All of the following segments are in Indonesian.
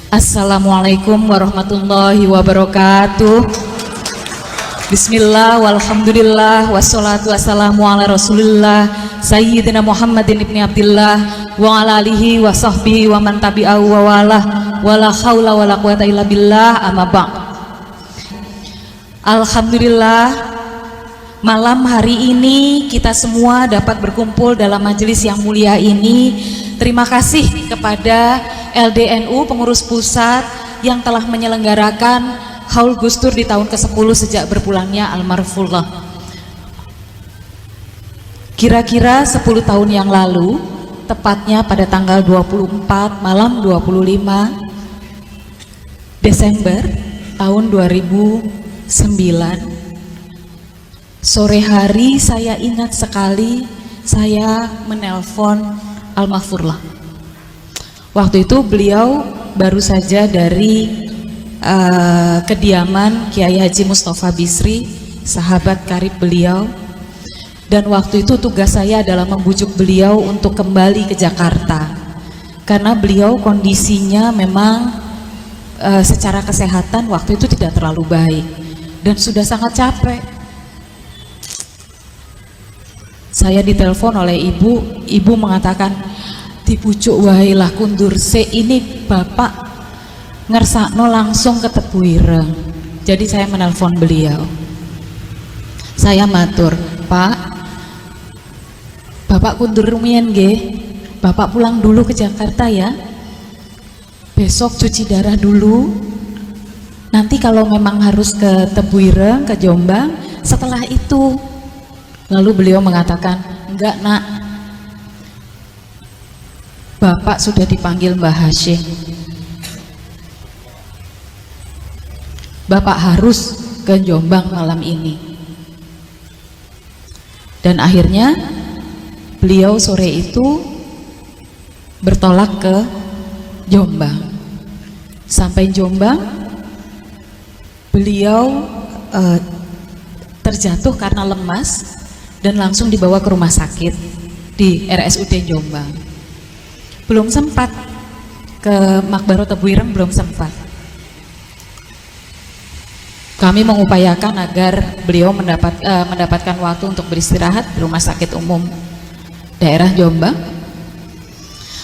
Assalamualaikum warahmatullahi wabarakatuh. Bismillah walhamdulillah wassalatu wassalamu ala rasulillah Sayyidina Muhammadin ibni Abdillah wa ala alihi wa sahbihi wa man tabi'ahu wa walah wala hawla wala quwata illa billah amma ba'd. Alhamdulillah, malam hari ini kita semua dapat berkumpul dalam majelis yang mulia ini. Terima kasih kepada LDNU pengurus pusat yang telah menyelenggarakan Haul Gusdur di tahun ke-10 sejak berpulangnya almarhumullah. Kira-kira 10 tahun yang lalu, tepatnya pada tanggal 24 malam 25 Desember tahun 2009, sore hari saya ingat sekali saya menelpon almarhumullah. Waktu itu beliau baru saja dari kediaman Kiai Haji Mustafa Bisri, sahabat karib beliau, dan waktu itu tugas saya adalah membujuk beliau untuk kembali ke Jakarta karena beliau kondisinya memang secara kesehatan waktu itu tidak terlalu baik dan sudah sangat capek. Saya ditelepon oleh ibu mengatakan, dibujuk wailah kundur se ini bapak ngersakno langsung ke Tebu Ireng. Jadi saya menelpon beliau, saya matur, Pak, bapak kundur rumiyin nggih, bapak pulang dulu ke Jakarta ya, besok cuci darah dulu, nanti kalau memang harus ke Tebu Ireng, ke Jombang setelah itu. Lalu beliau mengatakan, enggak nak, bapak sudah dipanggil Mbah Hashim, bapak harus ke Jombang malam ini. Dan akhirnya beliau sore itu bertolak ke Jombang. Sampai Jombang beliau terjatuh karena lemas dan langsung dibawa ke rumah sakit di RSUD Jombang. Belum sempat ke Makbaro Tebu Ireng, belum sempat. Kami mengupayakan agar beliau mendapatkan waktu untuk beristirahat di rumah sakit umum daerah Jombang.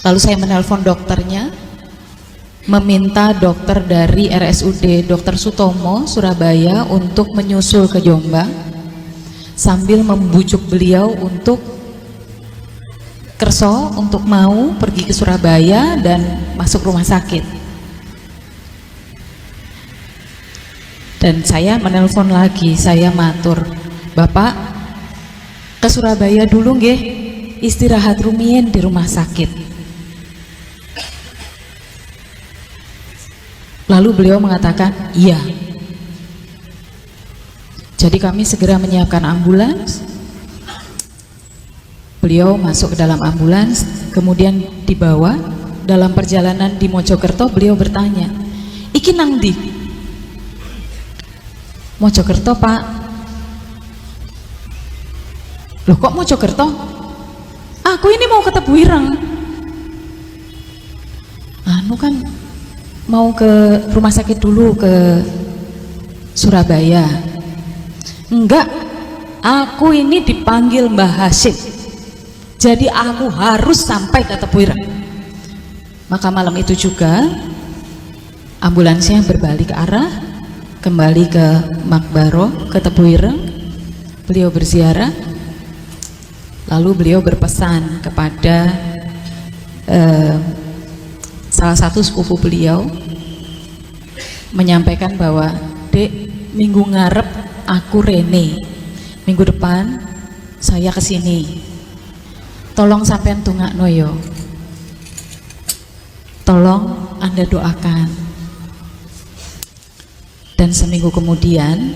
Lalu saya menelpon dokternya, meminta dokter dari RSUD Dr. Sutomo Surabaya untuk menyusul ke Jombang, sambil membujuk beliau untuk kerso, untuk mau pergi ke Surabaya dan masuk rumah sakit. Dan saya menelpon lagi, saya matur, bapak ke Surabaya dulu nggih, istirahat rumiyin di rumah sakit. Lalu beliau mengatakan iya. Jadi kami segera menyiapkan ambulans. Beliau masuk ke dalam ambulans, kemudian dibawa. Dalam perjalanan di Mojokerto beliau bertanya, iki nang ndi? Mojokerto pak. Loh kok Mojokerto? Aku ini mau ke Tebu Ireng. Anu kan mau ke rumah sakit dulu ke Surabaya. Enggak, aku ini dipanggil Mbah Hashim, jadi aku harus sampai ke Tebu Ireng. Maka malam itu juga ambulansnya berbalik arah, kembali ke Makbaro, ke Tebu Ireng. Beliau berziarah, lalu beliau berpesan kepada salah satu sepupu beliau, menyampaikan bahwa, Dek, minggu ngarep aku rene, minggu depan saya kesini, tolong sampean tungakno yo, tolong Anda doakan. Dan seminggu kemudian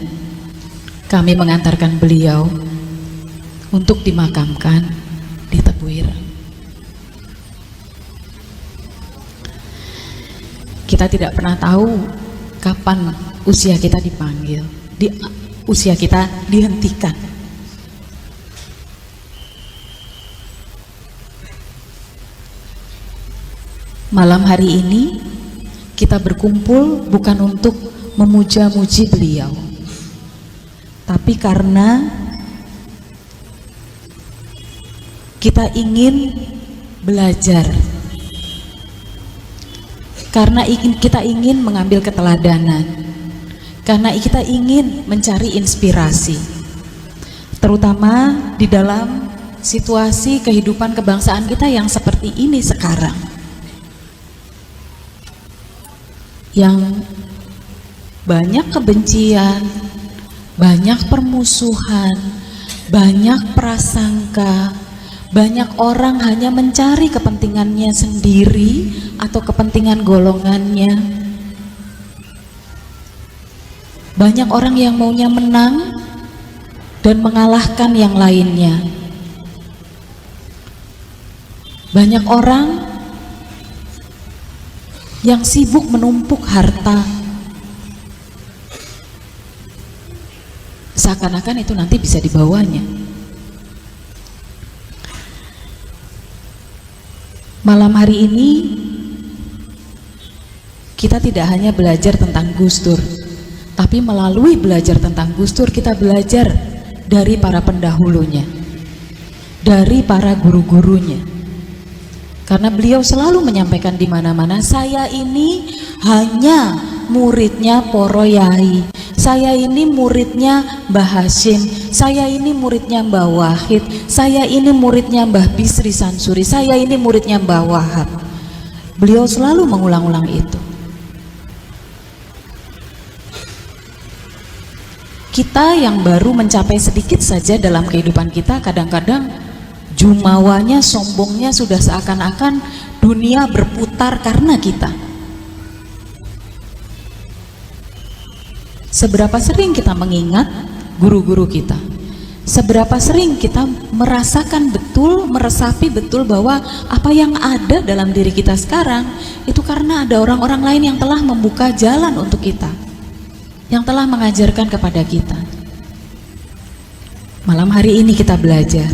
kami mengantarkan beliau untuk dimakamkan di Tebu Ireng. Kita tidak pernah tahu kapan usia kita dipanggil, usia kita dihentikan. Malam hari ini kita berkumpul bukan untuk memuja-muji beliau, tapi karena kita ingin belajar, karena kita ingin mengambil keteladanan, karena kita ingin mencari inspirasi, terutama di dalam situasi kehidupan kebangsaan kita yang seperti ini sekarang, yang banyak kebencian, banyak permusuhan, banyak prasangka, banyak orang hanya mencari kepentingannya sendiri atau kepentingan golongannya. Banyak orang yang maunya menang dan mengalahkan yang lainnya. Banyak orang yang sibuk menumpuk harta, seakan-akan itu nanti bisa dibawanya. Malam hari ini kita tidak hanya belajar tentang Gus Dur, tapi melalui belajar tentang Gus Dur kita belajar dari para pendahulunya, dari para guru-gurunya. Karena beliau selalu menyampaikan di mana-mana, saya ini hanya muridnya Poro Yai, saya ini muridnya Mbah Hashim, saya ini muridnya Mbah Wahid, saya ini muridnya Mbah Bisri Sansuri, saya ini muridnya Mbah Wahab. Beliau selalu mengulang-ulang itu. Kita yang baru mencapai sedikit saja dalam kehidupan kita, kadang-kadang jumawanya, sombongnya sudah seakan-akan dunia berputar karena kita. Seberapa sering kita mengingat guru-guru kita? Seberapa sering kita merasakan betul, meresapi betul bahwa apa yang ada dalam diri kita sekarang itu karena ada orang-orang lain yang telah membuka jalan untuk kita, yang telah mengajarkan kepada kita. Malam hari ini kita belajar.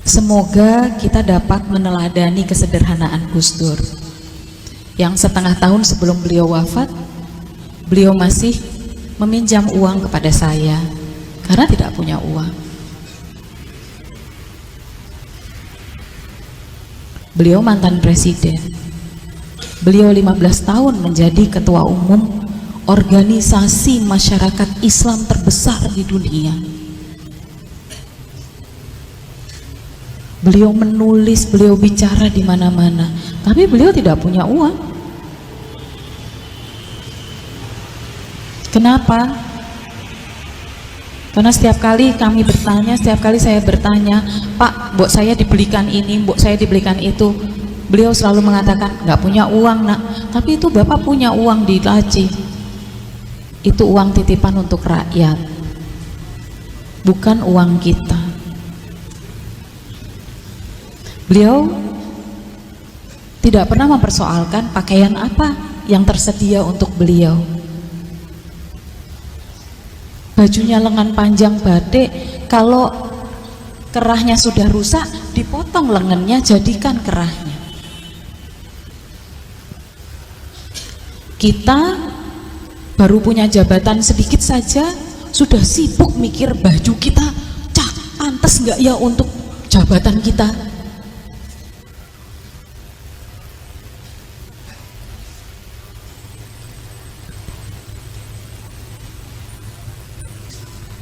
Semoga kita dapat meneladani kesederhanaan Gus Dur, yang setengah tahun sebelum beliau wafat, beliau masih meminjam uang kepada saya karena tidak punya uang. Beliau mantan presiden, beliau 15 tahun menjadi ketua umum organisasi masyarakat Islam terbesar di dunia. Beliau menulis, beliau bicara di mana-mana, tapi beliau tidak punya uang. Kenapa? Karena setiap kali kami bertanya, setiap kali saya bertanya, Pak, mbok saya dibelikan ini, mbok saya dibelikan itu, beliau selalu mengatakan, nggak punya uang nak. Tapi itu Bapak punya uang di laci. Itu uang titipan untuk rakyat, bukan uang kita. Beliau tidak pernah mempersoalkan pakaian apa yang tersedia untuk beliau. Bajunya lengan panjang batik, kalau kerahnya sudah rusak, dipotong lengannya, jadikan kerahnya. Kita baru punya jabatan sedikit saja, sudah sibuk mikir baju kita, pantas nggak ya untuk jabatan kita.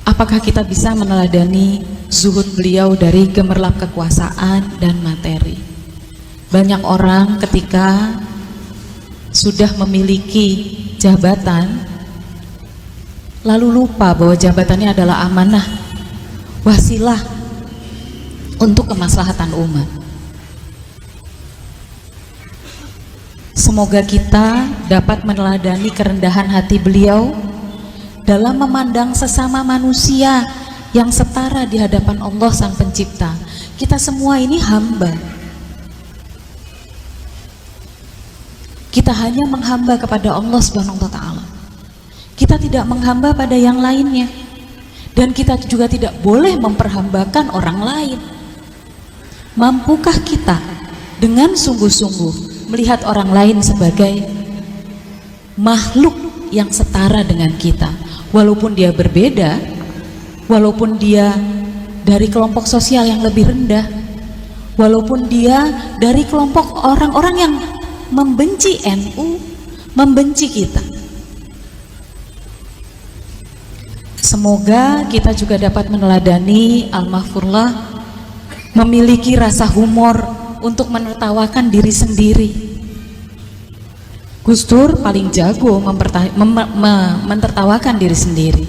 Apakah kita bisa meneladani zuhud beliau dari gemerlap kekuasaan dan materi? Banyak orang ketika sudah memiliki jabatan lalu lupa bahwa jabatannya adalah amanah, wasilah untuk kemaslahatan umat. Semoga kita dapat meneladani kerendahan hati beliau dalam memandang sesama manusia yang setara di hadapan Allah Sang Pencipta. Kita semua ini hamba. Kita hanya menghamba kepada Allah Subhanahu wa Ta'ala. Kita tidak menghamba pada yang lainnya, dan kita juga tidak boleh memperhambakan orang lain. Mampukah kita dengan sungguh-sungguh melihat orang lain sebagai makhluk yang setara dengan kita, walaupun dia berbeda, walaupun dia dari kelompok sosial yang lebih rendah, walaupun dia dari kelompok orang-orang yang membenci NU, membenci kita. Semoga kita juga dapat meneladani Al-Mahfurlah, memiliki rasa humor untuk menertawakan diri sendiri. Gus Dur paling jago mentertawakan diri sendiri.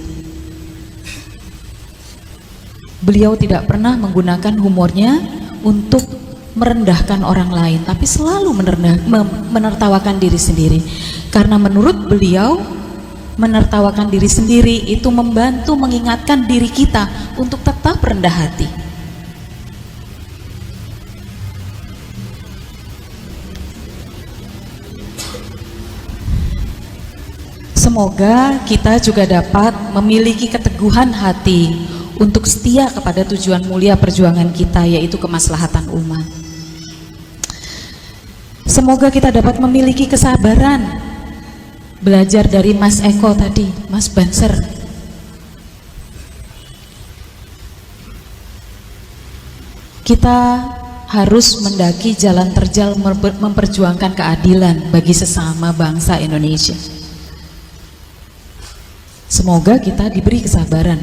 Beliau tidak pernah menggunakan humornya untuk merendahkan orang lain, tapi selalu menertawakan diri sendiri. Karena menurut beliau, menertawakan diri sendiri itu membantu mengingatkan diri kita untuk tetap rendah hati. Semoga kita juga dapat memiliki keteguhan hati untuk setia kepada tujuan mulia perjuangan kita, yaitu kemaslahatan umat. Semoga kita dapat memiliki kesabaran, belajar dari Mas Eko tadi, Mas Banser. Kita harus mendaki jalan terjal memperjuangkan keadilan bagi sesama bangsa Indonesia. Semoga kita diberi kesabaran.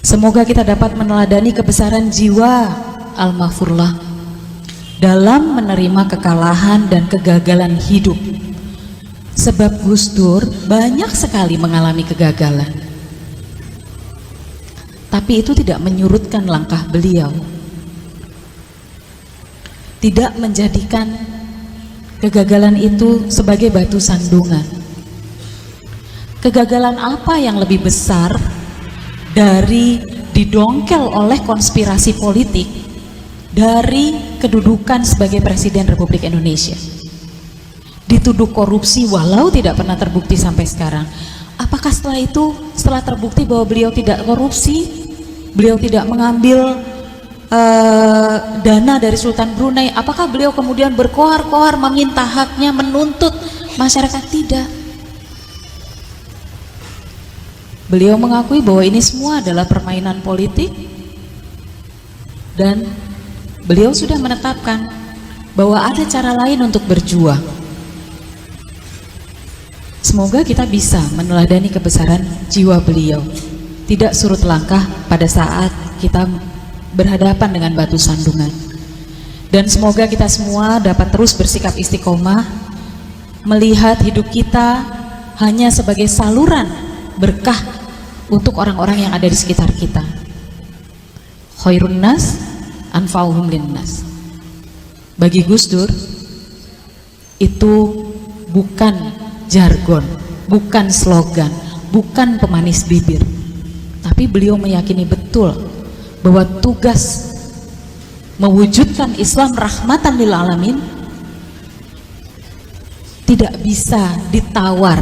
Semoga kita dapat meneladani kebesaran jiwa Al-Mahfurlah dalam menerima kekalahan dan kegagalan hidup. Sebab Gus Dur banyak sekali mengalami kegagalan, tapi itu tidak menyurutkan langkah beliau, tidak menjadikan kegagalan itu sebagai batu sandungan. Kegagalan apa yang lebih besar dari didongkel oleh konspirasi politik dari kedudukan sebagai Presiden Republik Indonesia? Dituduh korupsi walau tidak pernah terbukti sampai sekarang. Apakah setelah itu, setelah terbukti bahwa beliau tidak korupsi, beliau tidak mengambil dana dari Sultan Brunei, apakah beliau kemudian berkoar-koar meminta haknya, menuntut masyarakat? Tidak. Beliau mengakui bahwa ini semua adalah permainan politik, dan beliau sudah menetapkan bahwa ada cara lain untuk berjuang. Semoga kita bisa meneladani kebesaran jiwa beliau, tidak surut langkah pada saat kita berhadapan dengan batu sandungan. Dan semoga kita semua dapat terus bersikap istiqomah, melihat hidup kita hanya sebagai saluran berkah untuk orang-orang yang ada di sekitar kita. Khairun nas anfa'uhum linnas. Bagi Gus Dur itu bukan jargon, bukan slogan, bukan pemanis bibir, tapi beliau meyakini betul bahwa tugas mewujudkan Islam rahmatan lil alamin tidak bisa ditawar.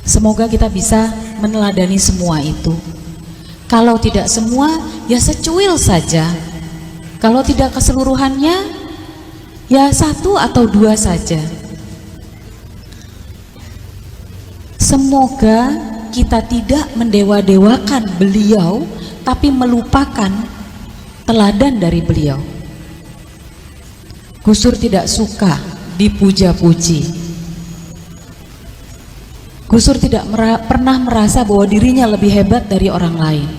Semoga kita bisa meneladani semua itu. Kalau tidak semua, ya secuil saja. Kalau tidak keseluruhannya, ya 1 atau 2 saja. Semoga kita tidak mendewa-dewakan beliau, tapi melupakan teladan dari beliau. Gus Dur tidak suka dipuja-puji. Gus Dur tidak pernah merasa bahwa dirinya lebih hebat dari orang lain.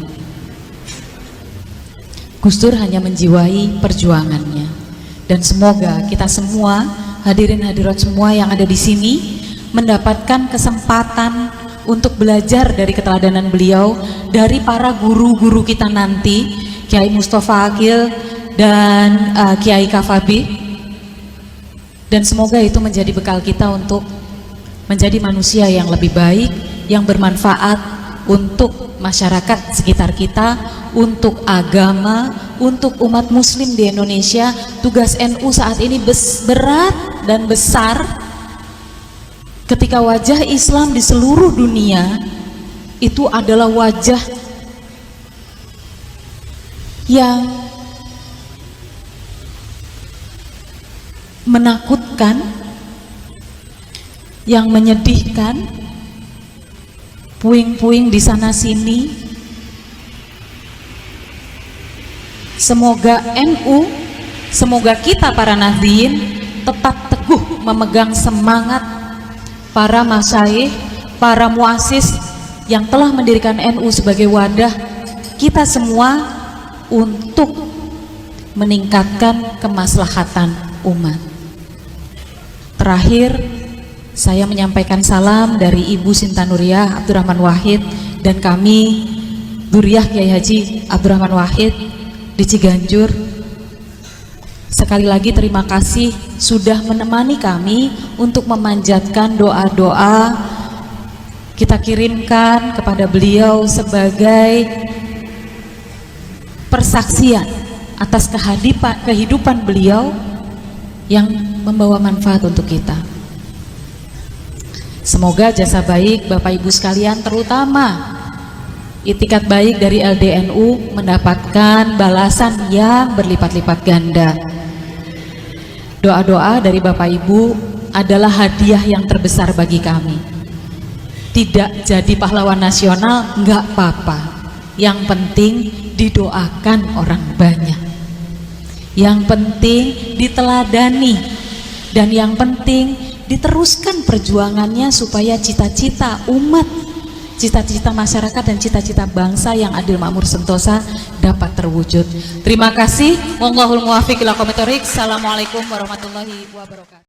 Gus Dur hanya menjiwai perjuangannya. Dan semoga kita semua, hadirin hadirat semua yang ada di sini, mendapatkan kesempatan untuk belajar dari keteladanan beliau, dari para guru-guru kita nanti, Kiai Mustafa Akil dan Kiai Kafabi. Dan semoga itu menjadi bekal kita untuk menjadi manusia yang lebih baik, yang bermanfaat untuk masyarakat sekitar kita, untuk agama, untuk umat muslim di Indonesia. Tugas NU saat ini berat dan besar, ketika wajah Islam di seluruh dunia itu adalah wajah yang menakutkan, yang menyedihkan, puing-puing di sana sini. Semoga NU, semoga kita para Nahdliyin tetap teguh memegang semangat para masyayikh, para muassis yang telah mendirikan NU sebagai wadah kita semua untuk meningkatkan kemaslahatan umat. Terakhir, saya menyampaikan salam dari Ibu Sinta Nuriyah Abdurrahman Wahid dan kami Dzurriyyah Kiai Haji Abdurrahman Wahid di Ciganjur. Sekali lagi terima kasih sudah menemani kami untuk memanjatkan doa-doa. Kita kirimkan kepada beliau sebagai persaksian atas kehidupan beliau yang membawa manfaat untuk kita. Semoga jasa baik Bapak Ibu sekalian, terutama itikat baik dari LDNU mendapatkan balasan yang berlipat-lipat ganda. Doa-doa dari Bapak Ibu adalah hadiah yang terbesar bagi kami. Tidak jadi pahlawan nasional nggak apa-apa, yang penting didoakan orang banyak, yang penting diteladani, dan yang penting diteruskan perjuangannya supaya cita-cita umat, cita-cita masyarakat dan cita-cita bangsa yang adil, makmur, sentosa dapat terwujud. Terima kasih. Wallahul muwaffiq ila aqwamit thoriq. Assalamualaikum warahmatullahi wabarakatuh.